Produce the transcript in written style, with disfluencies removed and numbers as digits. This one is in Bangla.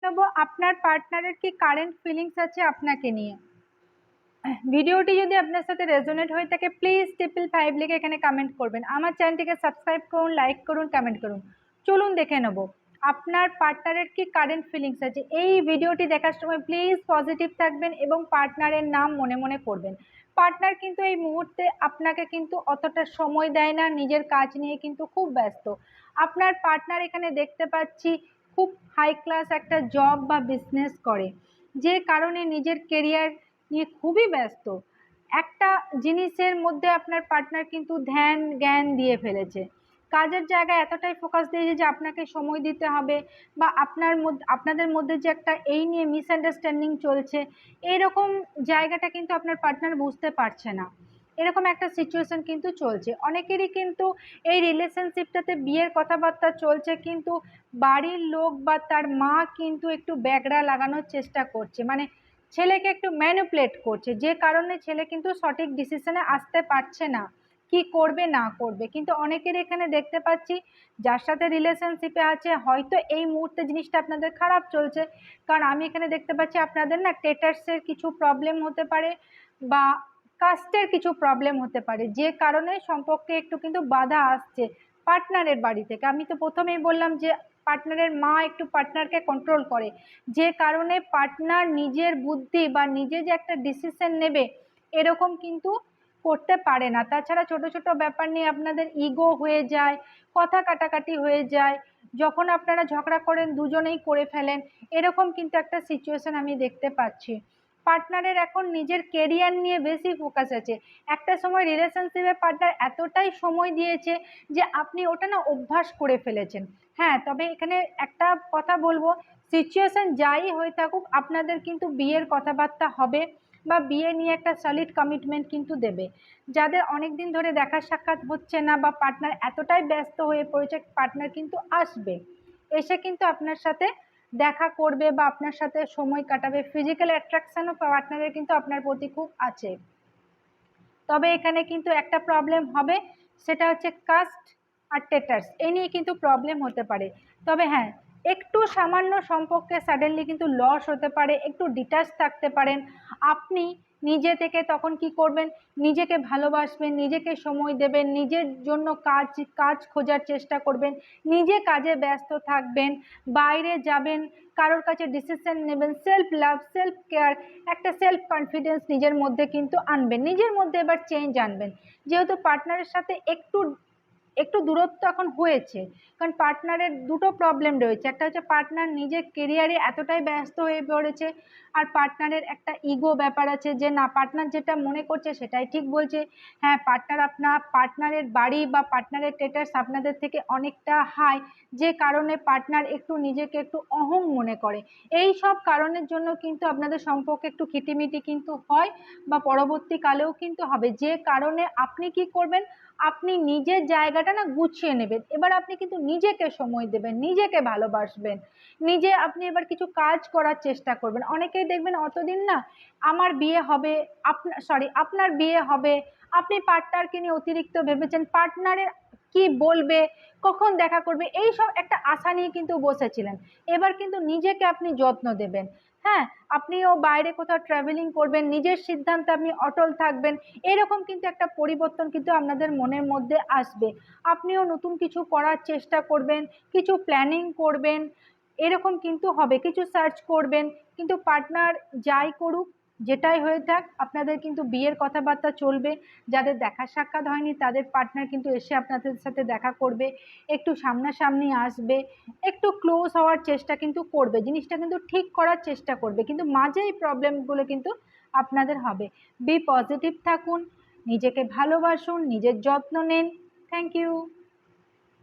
নেব আপনার পার্টনারের কি কারেন্ট ফিলিংস আছে আপনাকে নিয়ে। ভিডিওটি যদি আপনার সাথে রেজোনেট হয়ে থাকে প্লিজ 555 লিখে এখানে কমেন্ট করবেন। আমার চ্যানেলটিকে সাবস্ক্রাইব করুন, লাইক করুন, কমেন্ট করুন। চলুন দেখে নেব আপনার পার্টনারের কি কারেন্ট ফিলিংস আছে। এই ভিডিওটি দেখার সময় প্লিজ পজিটিভ থাকবেন এবং পার্টনারের নাম মনে মনে করবেন। পার্টনার কিন্তু এই মুহূর্তে আপনাকে কিন্তু অতটা সময় দেয় না, নিজের কাজ নিয়ে কিন্তু খুব ব্যস্ত। আপনার পার্টনার এখানে দেখতে পাচ্ছি খুব হাই ক্লাস একটা জব বা বিজনেস করে, যে কারণে নিজের কেরিয়ার নিয়ে খুবই ব্যস্ত। একটা জিনিসের মধ্যে আপনার পার্টনার কিন্তু ধ্যান জ্ঞান দিয়ে ফেলেছে, কাজের জায়গায় এতটাই ফোকাস দিয়েছে যে আপনাকে সময় দিতে হবে, বা আপনাদের মধ্যে যে একটা এই নিয়ে মিসআন্ডারস্ট্যান্ডিং চলছে, এইরকম জায়গাটা কিন্তু আপনার পার্টনার বুঝতে পারছে না। এরকম একটা সিচুয়েশন কিন্তু চলছে অনেকেরই, কিন্তু এই রিলেশনশিপটাতে বিয়ের কথাবার্তা চলছে, কিন্তু বাড়ির লোক বা তার মা কিন্তু একটু ব্যাগড়া লাগানোর চেষ্টা করছে, মানে ছেলেকে একটু ম্যানিপুলেট করছে, যে কারণে ছেলে কিন্তু সঠিক ডিসিশনে আসতে পারছে না কি করবে না করবে। কিন্তু অনেকের এখানে দেখতে পাচ্ছি যার সাথে রিলেশনশিপে আছে হয়তো এই মুহূর্তে জিনিসটা আপনাদের খারাপ চলছে, কারণ আমি এখানে দেখতে পাচ্ছি আপনাদের না টেটার্সের কিছু প্রবলেম হতে পারে বা কাস্টের কিছু প্রবলেম হতে পারে, যে কারণে সম্পর্কে একটু কিন্তু বাধা আসছে পার্টনারের বাড়ি থেকে। আমি তো প্রথমেই বললাম যে পার্টনারের মা একটু পার্টনারকে কন্ট্রোল করে, যে কারণে পার্টনার নিজের বুদ্ধি বা নিজে যে একটা ডিসিশন নেবে এরকম কিন্তু করতে পারে না। তাছাড়া ছোট ছোট ব্যাপার নিয়ে আপনাদের ইগো হয়ে যায়, কথা কাটাকাটি হয়ে যায়, যখন আপনারা ঝগড়া করেন দুজনেই করে ফেলেন, এরকম কিন্তু একটা সিচুয়েশন আমি দেখতে পাচ্ছি। পার্টনারের এখন নিজের কেরিয়ার নিয়ে বেশি ফোকাস আছে। একটা সময় রিলেশনশিপে পার্টনার এতটাই সময় দিয়েছে যে আপনি ওটা না অভ্যাস করে ফেলেছেন। হ্যাঁ, তবে এখানে একটা কথা বলবো, সিচুয়েশন যাই হয়ে থাকুক আপনাদের কিন্তু বিয়ের কথাবার্তা হবে বা বিয়ে নিয়ে একটা সলিড কমিটমেন্ট কিন্তু দেবে। যাদের অনেক দিন ধরে দেখা সাক্ষাৎ হচ্ছে না বা পার্টনার এতটাই ব্যস্ত হয়ে পড়েছে, পার্টনার কিন্তু আসবে, এসে কিন্তু আপনার সাথে দেখা করবে বা আপনার সাথে সময় কাটাবে। ফিজিক্যাল অ্যাট্রাকশনও পার্টনারের কিন্তু আপনার প্রতি খুব আছে। তবে এখানে কিন্তু একটা প্রবলেম হবে, সেটা হচ্ছে কাস্ট আর টেটার্স, এই নিয়ে কিন্তু প্রবলেম হতে পারে। তবে হ্যাঁ, একটু সামান্য সম্পর্কে সাডেনলি কিন্তু লস হতে পারে, একটু ডিটাচ থাকতে পারেন। আপনি নিজে থেকে তখন কি করবেন, নিজেকে ভালোবাসবেন, নিজেকে সময় দেবেন, নিজের জন্য কাজ খোঁজার চেষ্টা করবেন, নিজে কাজে ব্যস্ত থাকবেন, বাইরে যাবেন, কারোর কাছে ডিসিশন নেবেন, সেলফ লাভ, সেলফ কেয়ার, একটা সেলফ কনফিডেন্স নিজের মধ্যে কিন্তু আনবেন, নিজের মধ্যে এবার চেঞ্জ আনবেন। যেহেতু পার্টনারের সাথে একটু একটু দূরত্ব এখন হয়েছে, কারণ পার্টনারের দুটো প্রবলেম রয়েছে, একটা হচ্ছে পার্টনার নিজের কেরিয়ারে এতটাই ব্যস্ত হয়ে পড়েছে, আর পার্টনারের একটা ইগো ব্যাপার আছে যে না, পার্টনার যেটা মনে করছে সেটাই ঠিক বলছে। হ্যাঁ, পার্টনারের বাড়ি বা পার্টনারের স্ট্যাটাস আপনাদের থেকে অনেকটা হাই, যে কারণে পার্টনার একটু নিজেকে একটু অহং মনে করে। এই সব কারণের জন্য কিন্তু আপনাদের সম্পর্কে একটু খিটিমিটি কিন্তু হয় বা পরবর্তীকালেও কিন্তু হবে, যে কারণে আপনি কি করবেন, আপনি নিজের জায়গাটা না গুছিয়ে নেবেন। এবার আপনি কিন্তু নিজেকে সময় দেবেন, নিজেকে ভালোবাসবেন, নিজে আপনি এবার কিছু কাজ করার চেষ্টা করবেন। অনেকেই দেখবেন অতদিন না আমার বিয়ে হবে, আপনার বিয়ে হবে, আপনি পার্টনারকে নিয়ে অতিরিক্ত ভেবেছেন, পার্টনারের কি বলবে, কখন দেখা করবে, এই সব একটা আশা নিয়ে কিন্তু বসেছিলেন। এবার কিন্তু নিজেকে আপনি যত্ন দেবেন। হ্যাঁ, আপনিও বাইরে কোথাও ট্রাভেলিং করবেন, নিজের সিদ্ধান্তে আপনি অটল থাকবেন, এরকম কিন্তু একটা পরিবর্তন কিন্তু আপনাদের মনের মধ্যে আসবে। আপনিও নতুন কিছু করার চেষ্টা করবেন, কিছু প্ল্যানিং করবেন, এরকম কিন্তু হবে, কিছু সার্চ করবেন। কিন্তু পার্টনার যাই করুক, যেটাই হয়ে থাক, আপনাদের কিন্তু বিয়ের কথাবার্তা চলবে। যাদের দেখা সাক্ষাৎ হয়নি তাদের পার্টনার কিন্তু এসে আপনাদের সাথে দেখা করবে, একটু সামনাসামনি আসবে, একটু ক্লোজ হওয়ার চেষ্টা কিন্তু করবে, জিনিসটা কিন্তু ঠিক করার চেষ্টা করবে, কিন্তু মাঝে এই প্রবলেমগুলো কিন্তু আপনাদের হবে। বি পজিটিভ থাকুন, নিজেকে ভালোবাসুন, নিজের যত্ন নেন। Thank you.